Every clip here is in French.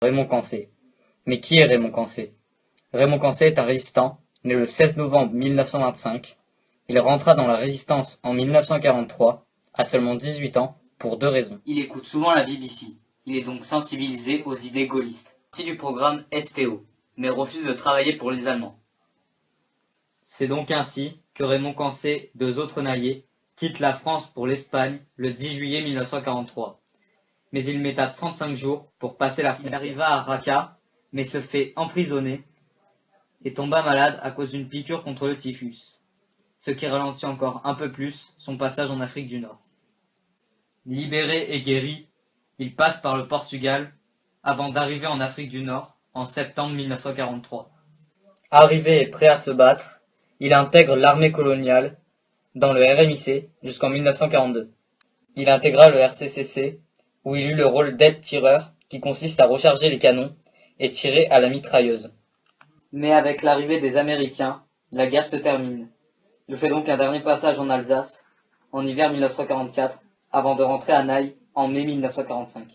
Raymond Cancé. Mais qui est Raymond Cancé? Raymond Cancé est un résistant, né le 16 novembre 1925. Il rentra dans la résistance en 1943, à seulement 18 ans, pour deux raisons. Il écoute souvent la BBC. Il est donc sensibilisé aux idées gaullistes. Partie du programme STO, mais refuse de travailler pour les Allemands. C'est donc ainsi que Raymond Cancé, deux autres naillés, quitte la France pour l'Espagne le 10 juillet 1943. Mais il met à 35 jours pour passer la frontière. Il arriva à Raqqa, mais se fait emprisonner et tomba malade à cause d'une piqûre contre le typhus, ce qui ralentit encore un peu plus son passage en Afrique du Nord. Libéré et guéri, il passe par le Portugal avant d'arriver en Afrique du Nord en septembre 1943. Arrivé et prêt à se battre, il intègre l'armée coloniale dans le RMIC jusqu'en 1942. Il intégra le RCCC où il eut le rôle d'aide-tireur qui consiste à recharger les canons et tirer à la mitrailleuse. Mais avec l'arrivée des Américains, la guerre se termine. Il fait donc un dernier passage en Alsace en hiver 1944 avant de rentrer à Naï en mai 1945.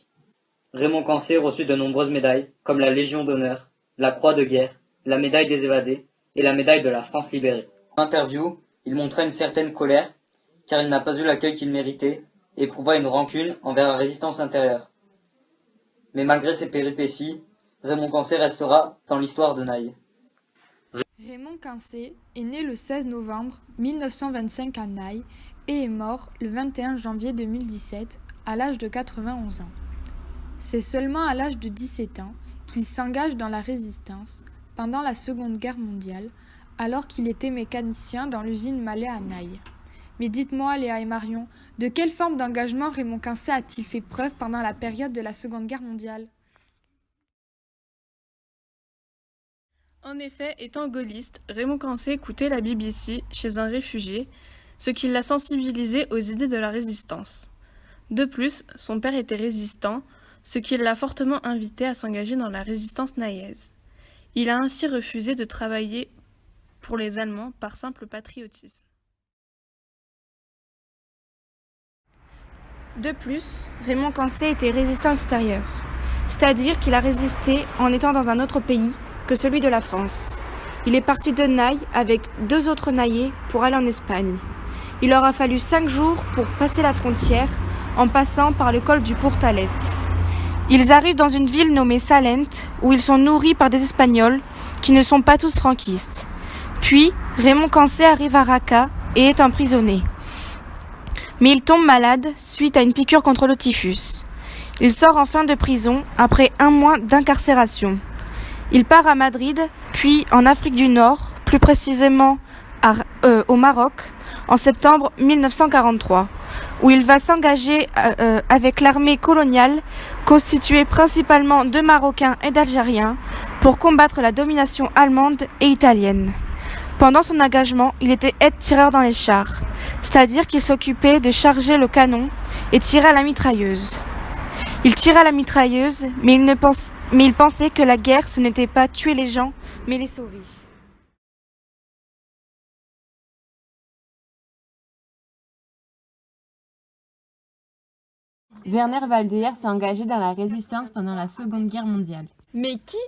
Raymond Cancé reçut de nombreuses médailles comme la Légion d'honneur, la Croix de guerre, la médaille des évadés et la médaille de la France libérée. En interview, il montrait une certaine colère car il n'a pas eu l'accueil qu'il méritait et éprouva une rancune envers la résistance intérieure. Mais malgré ces péripéties, Raymond Cancé restera dans l'histoire de Naï. Raymond Cancé est né le 16 novembre 1925 à Naï et est mort le 21 janvier 2017 à l'âge de 91 ans. C'est seulement à l'âge de 17 ans qu'il s'engage dans la résistance pendant la Seconde Guerre mondiale, alors qu'il était mécanicien dans l'usine Malais à Naï. Mais dites-moi, Léa et Marion, de quelle forme d'engagement Raymond Cancé a-t-il fait preuve pendant la période de la Seconde Guerre mondiale? En effet, étant gaulliste, Raymond Cancé écoutait la BBC chez un réfugié, ce qui l'a sensibilisé aux idées de la résistance. De plus, son père était résistant, ce qui l'a fortement invité à s'engager dans la résistance naïaise. Il a ainsi refusé de travailler pour les Allemands par simple patriotisme. De plus, Raymond Cancé était résistant extérieur, c'est-à-dire qu'il a résisté en étant dans un autre pays que celui de la France. Il est parti de Naï avec deux autres naïés pour aller en Espagne. Il leur a fallu 5 jours pour passer la frontière en passant par le col du Portalet. Ils arrivent dans une ville nommée Salent où ils sont nourris par des Espagnols qui ne sont pas tous franquistes. Puis, Raymond Cancé arrive à Raqqa et est emprisonné. Mais il tombe malade suite à une piqûre contre le typhus. Il sort enfin de prison après 1 mois d'incarcération. Il part à Madrid, puis en Afrique du Nord, plus précisément au Maroc, en septembre 1943, où il va s'engager avec l'armée coloniale, constituée principalement de Marocains et d'Algériens, pour combattre la domination allemande et italienne. Pendant son engagement, il était aide-tireur dans les chars, c'est-à-dire qu'il s'occupait de charger le canon et tirer à la mitrailleuse. Il tirait à la mitrailleuse, mais il pensait que la guerre, ce n'était pas tuer les gens, mais les sauver. Werner Waldeyer s'est engagé dans la résistance pendant la Seconde Guerre mondiale. Mais qui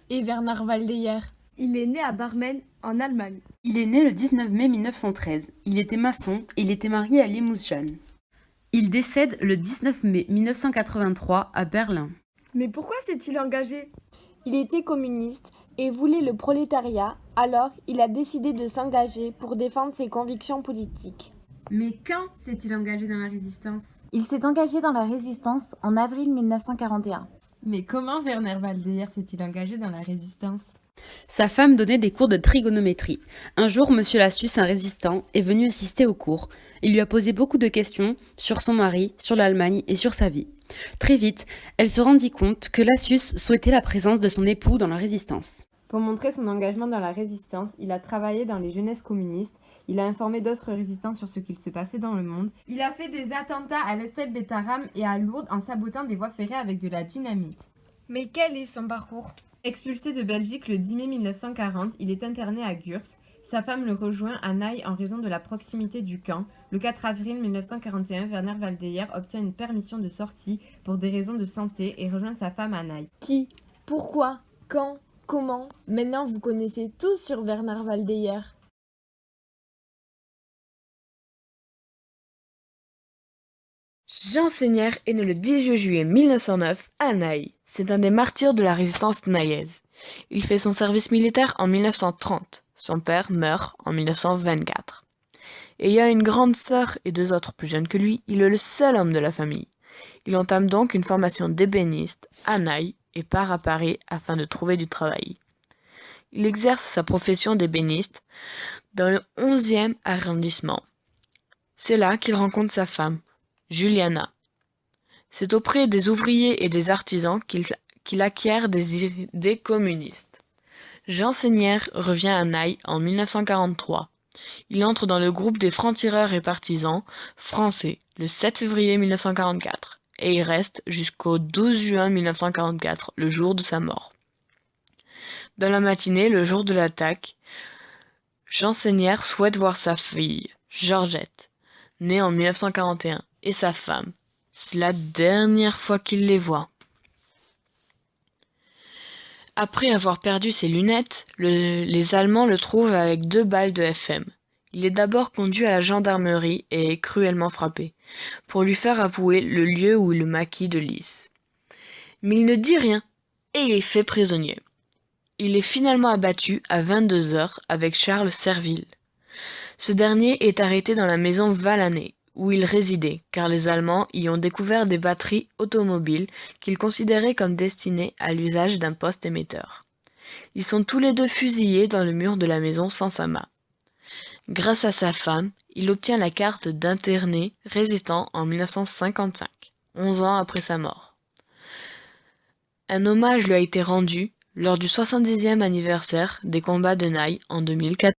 est Werner Waldeyer? Il est né à Barmen, en Allemagne. Il est né le 19 mai 1913. Il était maçon et il était marié à Limousin Jeanne. Il décède le 19 mai 1983 à Berlin. Mais pourquoi s'est-il engagé? Il était communiste et voulait le prolétariat, alors il a décidé de s'engager pour défendre ses convictions politiques. Mais quand s'est-il engagé dans la résistance? Il s'est engagé dans la résistance en avril 1941. Mais comment Werner Waldeyer s'est-il engagé dans la résistance? Sa femme donnait des cours de trigonométrie. Un jour, Monsieur Lassus, un résistant, est venu assister aux cours. Il lui a posé beaucoup de questions sur son mari, sur l'Allemagne et sur sa vie. Très vite, elle se rendit compte que Lassus souhaitait la présence de son époux dans la résistance. Pour montrer son engagement dans la résistance, il a travaillé dans les jeunesses communistes, il a informé d'autres résistants sur ce qu'il se passait dans le monde. Il a fait des attentats à l'Estelle Betaram et à Lourdes en sabotant des voies ferrées avec de la dynamite. Mais quel est son parcours? Expulsé de Belgique le 10 mai 1940, il est interné à Gurs. Sa femme le rejoint à Naï en raison de la proximité du camp. Le 4 avril 1941, Werner Waldeyer obtient une permission de sortie pour des raisons de santé et rejoint sa femme à Naï. Qui Pourquoi? Quand? Comment? Maintenant, vous connaissez tout sur Bernard Valdeyer. Jean Seigneur est né le 18 juillet 1909 à Naï. C'est un des martyrs de la résistance naïaise. Il fait son service militaire en 1930. Son père meurt en 1924. Ayant une grande sœur et deux autres plus jeunes que lui, il est le seul homme de la famille. Il entame donc une formation d'ébéniste à Naï et part à Paris afin de trouver du travail. Il exerce sa profession d'ébéniste dans le 11e arrondissement. C'est là qu'il rencontre sa femme, Juliana. C'est auprès des ouvriers et des artisans qu'il acquiert des idées communistes. Jean Seigneur revient à Naï en 1943. Il entre dans le groupe des francs-tireurs et partisans français le 7 février 1944 et y reste jusqu'au 12 juin 1944, le jour de sa mort. Dans la matinée, le jour de l'attaque, Jean Seigneur souhaite voir sa fille, Georgette, née en 1941, et sa femme. C'est la dernière fois qu'il les voit. Après avoir perdu ses lunettes, les Allemands le trouvent avec 2 balles de FM. Il est d'abord conduit à la gendarmerie et est cruellement frappé, pour lui faire avouer le lieu où il le maquille de Lys. Mais il ne dit rien, et il est fait prisonnier. Il est finalement abattu à 22h avec Charles Serville. Ce dernier est arrêté dans la maison Vallanet, où il résidait, car les Allemands y ont découvert des batteries automobiles qu'ils considéraient comme destinées à l'usage d'un poste émetteur. Ils sont tous les deux fusillés dans le mur de la maison Sansama. Grâce à sa femme, il obtient la carte d'interné résistant en 1955, 11 ans après sa mort. Un hommage lui a été rendu lors du 70e anniversaire des combats de Naï en 2004.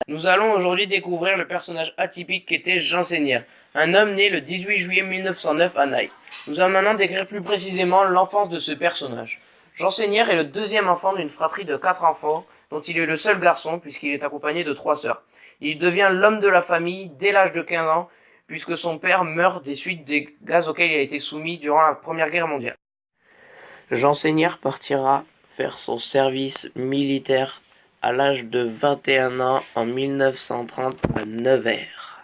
Nous allons aujourd'hui découvrir le personnage atypique qu'était Jean Seigneur, un homme né le 18 juillet 1909 à Naï. Nous allons maintenant décrire plus précisément l'enfance de ce personnage. Jean Seigneur est le 2e enfant d'une fratrie de 4 enfants, dont il est le seul garçon puisqu'il est accompagné de 3 sœurs. Il devient l'homme de la famille dès l'âge de 15 ans, puisque son père meurt des suites des gaz auxquels il a été soumis durant la Première Guerre mondiale. Jean Seigneur partira faire son service militaire à l'âge de 21 ans en 1930 à Nevers.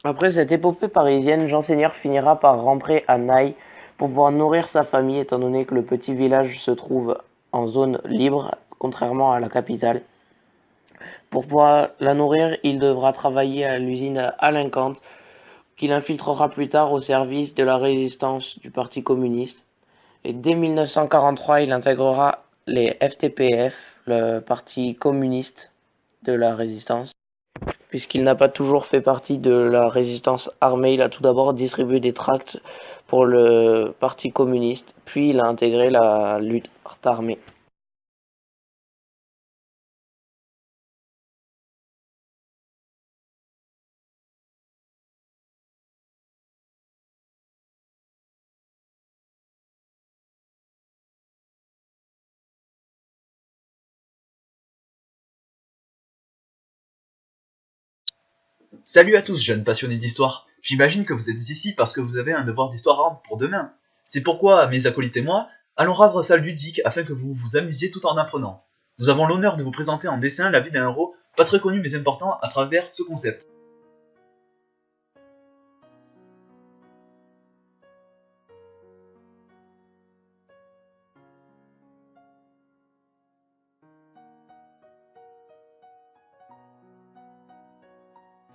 Après cette épopée parisienne, Jean Seigneur finira par rentrer à Naï pour pouvoir nourrir sa famille, étant donné que le petit village se trouve en zone libre, contrairement à la capitale. Pour pouvoir la nourrir, il devra travailler à l'usine Alain Kant, qu'il infiltrera plus tard au service de la résistance du Parti communiste. Et dès 1943, il intégrera les FTPF, le Parti communiste de la résistance. Puisqu'il n'a pas toujours fait partie de la résistance armée, il a tout d'abord distribué des tracts pour le Parti communiste, puis il a intégré la lutte armée. Salut à tous, jeunes passionnés d'histoire. J'imagine que vous êtes ici parce que vous avez un devoir d'histoire à rendre pour demain. C'est pourquoi, mes acolytes et moi, allons rendre ça ludique afin que vous vous amusiez tout en apprenant. Nous avons l'honneur de vous présenter en dessin la vie d'un héros pas très connu mais important à travers ce concept.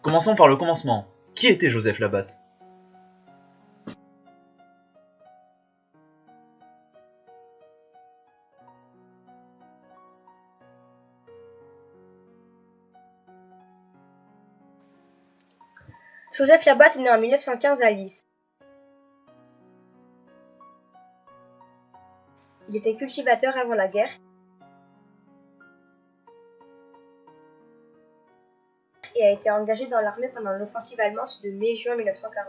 Commençons par le commencement. Qui était Joseph Labatte? Joseph Labatte est né en 1915 à Lys. Il était cultivateur avant la guerre et a été engagé dans l'armée pendant l'offensive allemande de mai-juin 1940.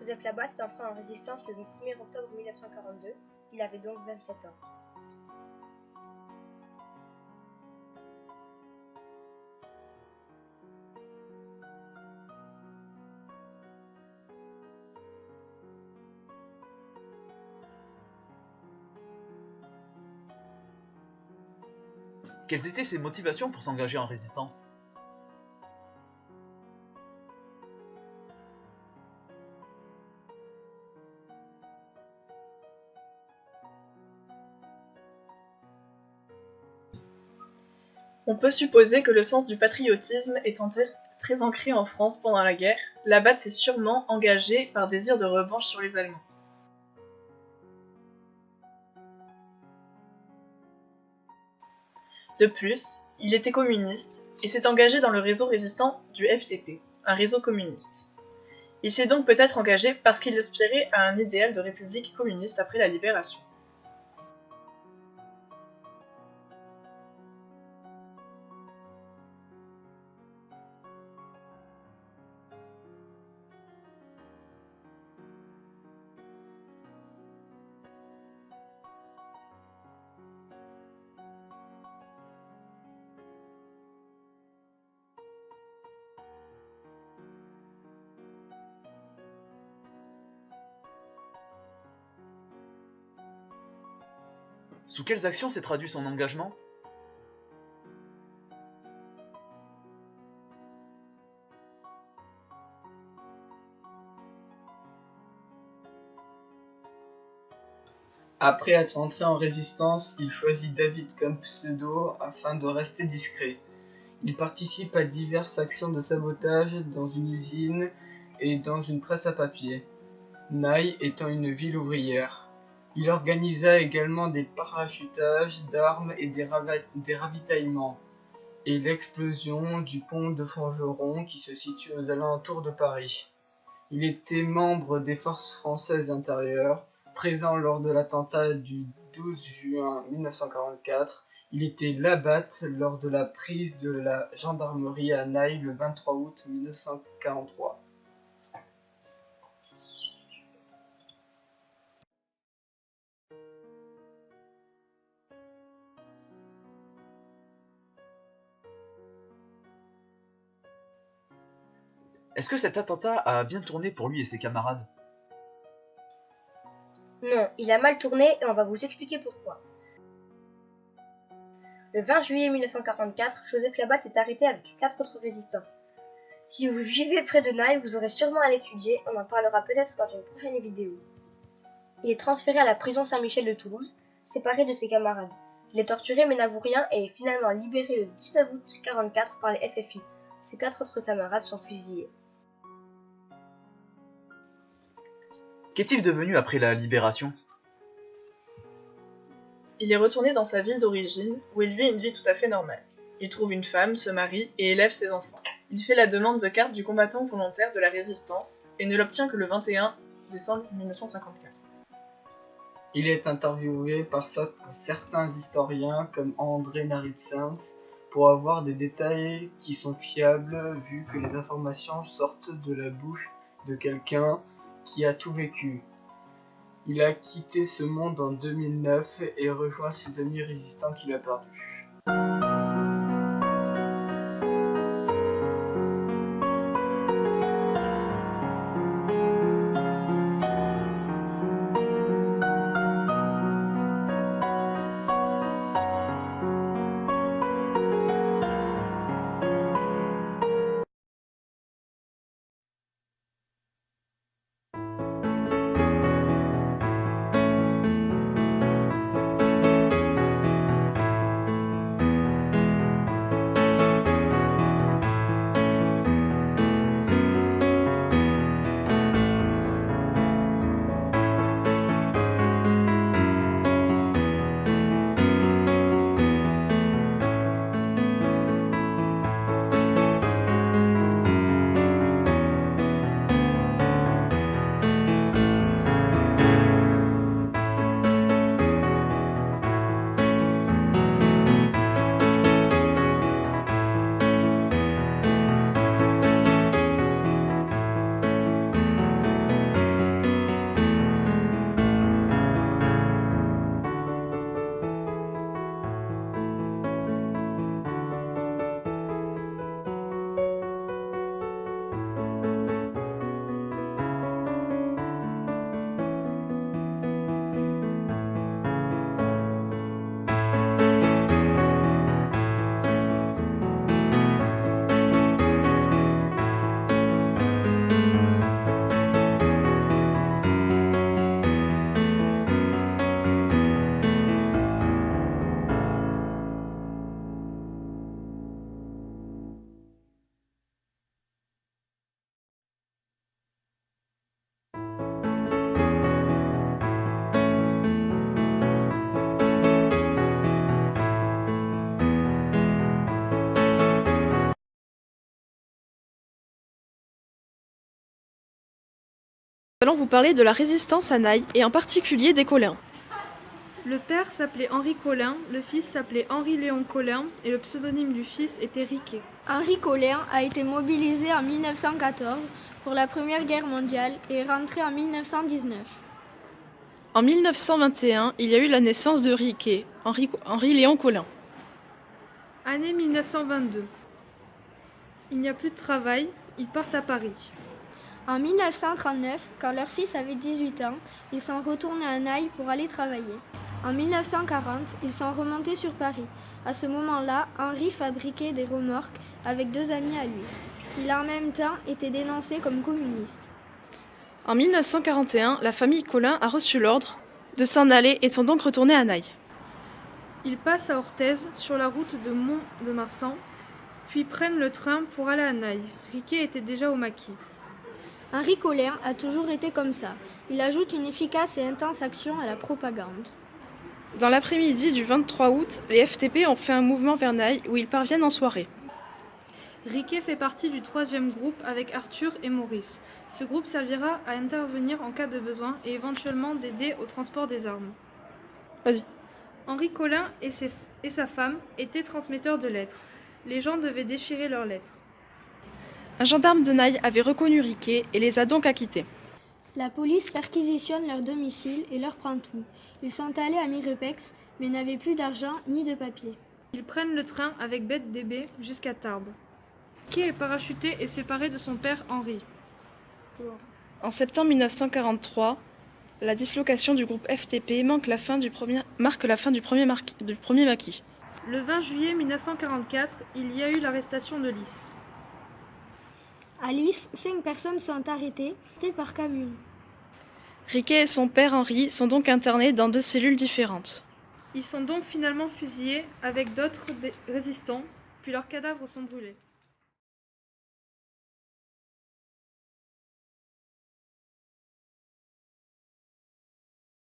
Joseph Labat est entré en résistance le 1er octobre 1942. Il avait donc 27 ans. Quelles étaient ses motivations pour s'engager en résistance? On peut supposer que le sens du patriotisme étant très ancré en France pendant la guerre, Labat s'est sûrement engagé par désir de revanche sur les Allemands. De plus, il était communiste et s'est engagé dans le réseau résistant du FTP, un réseau communiste. Il s'est donc peut-être engagé parce qu'il aspirait à un idéal de république communiste après la libération. Sous quelles actions s'est traduit son engagement? Après être entré en résistance, il choisit David comme pseudo afin de rester discret. Il participe à diverses actions de sabotage dans une usine et dans une presse à papier, Naï étant une ville ouvrière. Il organisa également des parachutages d'armes et des ravitaillements, et l'explosion du pont de Forgeron qui se situe aux alentours de Paris. Il était membre des forces françaises intérieures, présent lors de l'attentat du 12 juin 1944. Il était Labat lors de la prise de la gendarmerie à Naï le 23 août 1943. Est-ce que cet attentat a bien tourné pour lui et ses camarades? Non, il a mal tourné et on va vous expliquer pourquoi. Le 20 juillet 1944, Joseph Labat est arrêté avec 4 autres résistants. Si vous vivez près de Naï, vous aurez sûrement à l'étudier, on en parlera peut-être dans une prochaine vidéo. Il est transféré à la prison Saint-Michel de Toulouse, séparé de ses camarades. Il est torturé mais n'avoue rien et est finalement libéré le 19 août 1944 par les FFI. Ses 4 autres camarades sont fusillés. Qu'est-il devenu après la libération? Il est retourné dans sa ville d'origine, où il vit une vie tout à fait normale. Il trouve une femme, se marie et élève ses enfants. Il fait la demande de carte du combattant volontaire de la résistance et ne l'obtient que le 21 décembre 1954. Il est interviewé par certains historiens comme André Naritsens pour avoir des détails qui sont fiables vu que les informations sortent de la bouche de quelqu'un qui a tout vécu. Il a quitté ce monde en 2009 et rejoint ses amis résistants qu'il a perdus. Nous allons vous parler de la résistance à Naï, et en particulier des Colins. Le père s'appelait Henri Colin, le fils s'appelait Henri-Léon Colin et le pseudonyme du fils était Riquet. Henri Colin a été mobilisé en 1914 pour la Première Guerre mondiale et est rentré en 1919. En 1921, il y a eu la naissance de Riquet, Henri-Léon Colin. Année 1922. Il n'y a plus de travail, ils partent à Paris. En 1939, quand leur fils avait 18 ans, ils sont retournés à Naï pour aller travailler. En 1940, ils sont remontés sur Paris. À ce moment-là, Henri fabriquait des remorques avec 2 amis à lui. Il a en même temps été dénoncé comme communiste. En 1941, la famille Colin a reçu l'ordre de s'en aller et sont donc retournés à Naï. Ils passent à Orthez sur la route de Mont-de-Marsan, puis prennent le train pour aller à Naï. Riquet était déjà au maquis. Henri Colin a toujours été comme ça. Il ajoute une efficace et intense action à la propagande. Dans l'après-midi du 23 août, les FTP ont fait un mouvement vers Naï où ils parviennent en soirée. Riquet fait partie du 3e groupe avec Arthur et Maurice. Ce groupe servira à intervenir en cas de besoin et éventuellement d'aider au transport des armes. Vas-y. Henri Colin et sa femme étaient transmetteurs de lettres. Les gens devaient déchirer leurs lettres. Un gendarme de Naï avait reconnu Riquet et les a donc acquittés. La police perquisitionne leur domicile et leur prend tout. Ils sont allés à Mirepex, mais n'avaient plus d'argent ni de papier. Ils prennent le train avec Bête DB jusqu'à Tarbes. Riquet est parachuté et séparé de son père Henri. En septembre 1943, la dislocation du groupe FTP marque la fin du premier maquis. Le 20 juillet 1944, il y a eu l'arrestation de Lys. À Lys, 5 personnes sont arrêtées par camion. Riquet et son père Henri sont donc internés dans 2 cellules différentes. Ils sont donc finalement fusillés avec d'autres résistants, puis leurs cadavres sont brûlés.